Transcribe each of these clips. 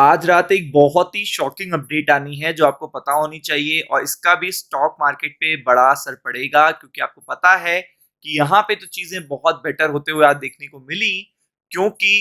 आज रात एक बहुत ही शॉकिंग अपडेट आनी है जो आपको पता होनी चाहिए और इसका भी स्टॉक मार्केट पे बड़ा असर पड़ेगा क्योंकि आपको पता है कि यहाँ पे तो चीजें बहुत बेटर होते हुए आज देखने को मिली क्योंकि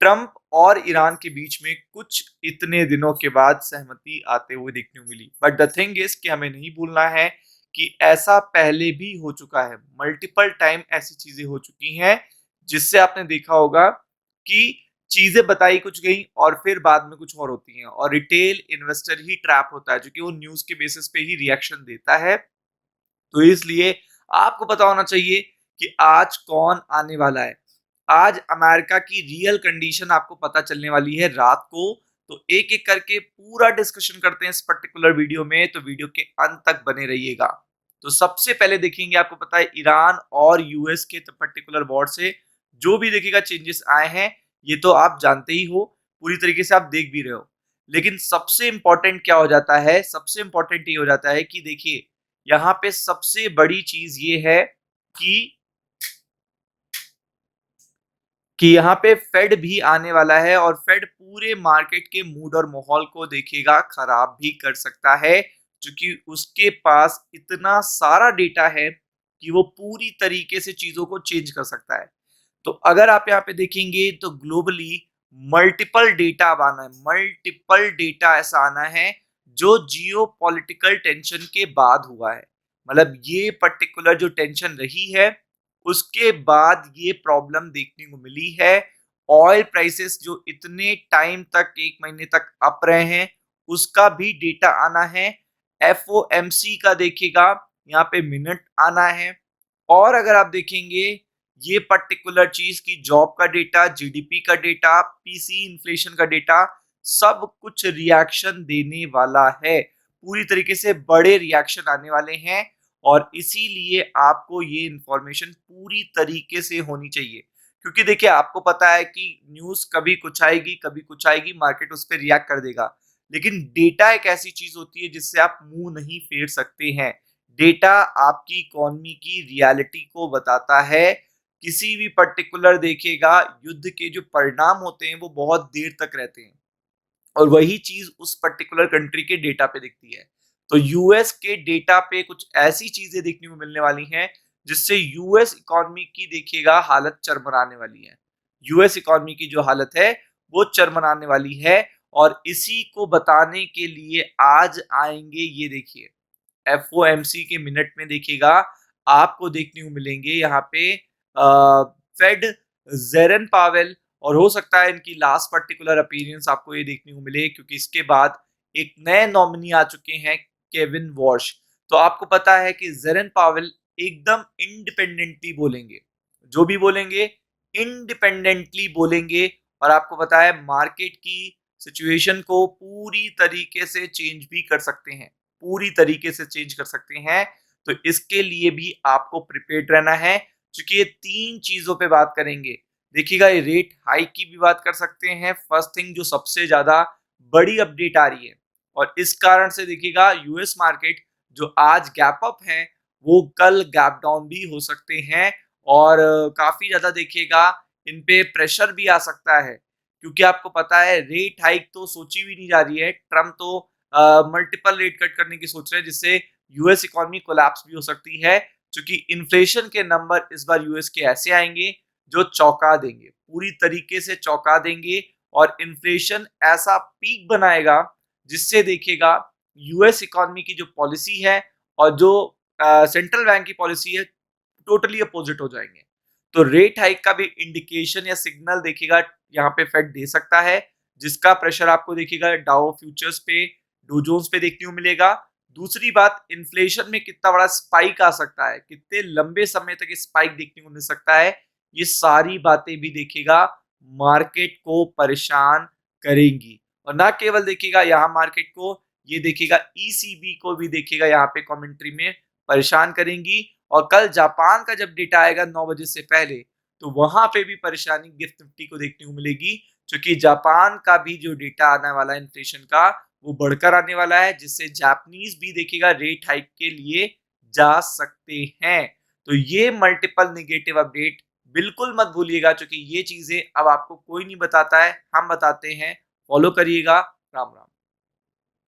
ट्रंप और ईरान के बीच में कुछ इतने दिनों के बाद सहमति आते हुए देखने को मिली। बट द थिंग इज कि हमें नहीं भूलना है कि ऐसा पहले भी हो चुका है, मल्टीपल टाइम ऐसी चीजें हो चुकी हैं जिससे आपने देखा होगा कि चीजें बताई कुछ गई और फिर बाद में कुछ और होती हैं और रिटेल इन्वेस्टर ही ट्रैप होता है जो कि वो न्यूज के बेसिस पे ही रिएक्शन देता है। तो इसलिए आपको पता होना चाहिए कि आज कौन आने वाला है। आज अमेरिका की रियल कंडीशन आपको पता चलने वाली है रात को। तो एक एक करके पूरा डिस्कशन करते हैं इस पर्टिकुलर वीडियो में, तो वीडियो के अंत तक बने रहिएगा। तो सबसे पहले देखेंगे, आपको पता है ईरान और यूएस के पर्टिकुलर वॉर से जो भी देखिएगा चेंजेस आए हैं, ये तो आप जानते ही हो, पूरी तरीके से आप देख भी रहे हो। लेकिन सबसे इंपॉर्टेंट क्या हो जाता है, सबसे इंपॉर्टेंट ये हो जाता है कि देखिए यहाँ पे सबसे बड़ी चीज ये है कि यहाँ पे फेड भी आने वाला है और फेड पूरे मार्केट के मूड और माहौल को देखेगा खराब भी कर सकता है क्योंकि उसके पास इतना सारा डेटा है कि वो पूरी तरीके से चीजों को चेंज कर सकता है। तो अगर आप यहाँ पे देखेंगे तो ग्लोबली मल्टीपल डेटा अब आना है, मल्टीपल डेटा ऐसा आना है जो जियो पॉलिटिकल टेंशन के बाद हुआ है। मतलब ये पर्टिकुलर जो टेंशन रही है उसके बाद ये प्रॉब्लम देखने को मिली है। ऑयल प्राइसेस जो इतने टाइम तक, एक महीने तक अप रहे हैं, उसका भी डेटा आना है। एफओएमसी का देखिएगा यहाँ पे मिनट आना है। और अगर आप देखेंगे ये पर्टिकुलर चीज की जॉब का डेटा, जीडीपी का डेटा, पीसी इन्फ्लेशन का डेटा, सब कुछ रिएक्शन देने वाला है। पूरी तरीके से बड़े रिएक्शन आने वाले हैं और इसीलिए आपको ये इंफॉर्मेशन पूरी तरीके से होनी चाहिए क्योंकि देखिए आपको पता है कि न्यूज कभी कुछ आएगी कभी कुछ आएगी, मार्केट उस पर रिएक्ट कर देगा। लेकिन डेटा एक ऐसी चीज होती है जिससे आप मुंह नहीं फेर सकते हैं। डेटा आपकी इकोनॉमी की रियलिटी को बताता है। किसी भी पर्टिकुलर देखिएगा युद्ध के जो परिणाम होते हैं वो बहुत देर तक रहते हैं और वही चीज उस पर्टिकुलर कंट्री के डेटा पे दिखती है। तो यूएस के डेटा पे कुछ ऐसी चीजें देखने को मिलने वाली हैं जिससे यूएस इकोनॉमी की देखिएगा हालत चरमराने वाली है। यूएस इकोनॉमी की जो हालत है वो चरमराने वाली है और इसी को बताने के लिए आज आएंगे, ये देखिए एफओएमसी के मिनट में देखिएगा आपको देखने को मिलेंगे यहाँ पे फेड जेरन पावेल, और हो सकता है इनकी लास्ट पर्टिकुलर अपीयरेंस आपको ये देखने को मिले क्योंकि इसके बाद एक नए नॉमिनी आ चुके हैं, केविन वॉश। तो आपको पता है कि जेरन पावेल एकदम इंडिपेंडेंटली बोलेंगे, जो भी बोलेंगे इंडिपेंडेंटली बोलेंगे और आपको पता है मार्केट की सिचुएशन को पूरी तरीके से चेंज भी कर सकते हैं, पूरी तरीके से चेंज कर सकते हैं। तो इसके लिए भी आपको प्रिपेयर्ड रहना है क्योंकि ये तीन चीजों पे बात करेंगे। देखिएगा ये रेट हाइक की भी बात कर सकते हैं, फर्स्ट थिंग जो सबसे ज्यादा बड़ी अपडेट आ रही है, और इस कारण से देखिएगा यूएस मार्केट जो आज गैप अप है वो कल गैप डाउन भी हो सकते हैं और काफी ज्यादा देखिएगा इन पे प्रेशर भी आ सकता है क्योंकि आपको पता है रेट हाइक तो सोची भी नहीं जा रही है। ट्रम्प तो मल्टीपल रेट कट करने की सोच रहे हैं जिससे यूएस इकोनॉमी कोलैप्स भी हो सकती है क्योंकि इन्फ्लेशन के नंबर इस बार यूएस के ऐसे आएंगे जो चौंका देंगे, पूरी तरीके से चौंका देंगे और इन्फ्लेशन ऐसा पीक बनाएगा जिससे देखिएगा यूएस इकोनॉमी की जो पॉलिसी है और जो सेंट्रल बैंक की पॉलिसी है टोटली अपोजिट हो जाएंगे। तो रेट हाइक का भी इंडिकेशन या सिग्नल देखिएगा यहाँ पे फेड दे सकता है जिसका प्रेशर आपको देखिएगा डाउ फ्यूचर्स पे, डो जोन्स पे देखने को मिलेगा। दूसरी बात, इन्फ्लेशन में कितना बड़ा स्पाइक आ सकता है, कितने लंबे समय तक स्पाइक देखने को मिल सकता है, ये सारी बातें भी देखिएगा मार्केट को परेशान करेंगी। और ना केवल देखिएगा यहाँ मार्केट को, ये देखिएगा ईसीबी को भी देखिएगा यहाँ पे कमेंट्री में परेशान करेंगी। और कल जापान का जब डेटा आएगा 9 बजे से पहले तो वहां पे भी परेशानी गिफ्ट निफ्टी को देखने को मिलेगी क्योंकि जापान का भी जो डेटा आने वाला है इन्फ्लेशन का वो बढ़कर आने वाला है जिससे जापानीज भी देखिएगा रेट हाइक के लिए जा सकते हैं। तो ये मल्टीपल नेगेटिव अपडेट बिल्कुल मत भूलिएगा क्योंकि ये चीजें अब आपको कोई नहीं बताता है, हम बताते हैं फॉलो करिएगा। राम राम।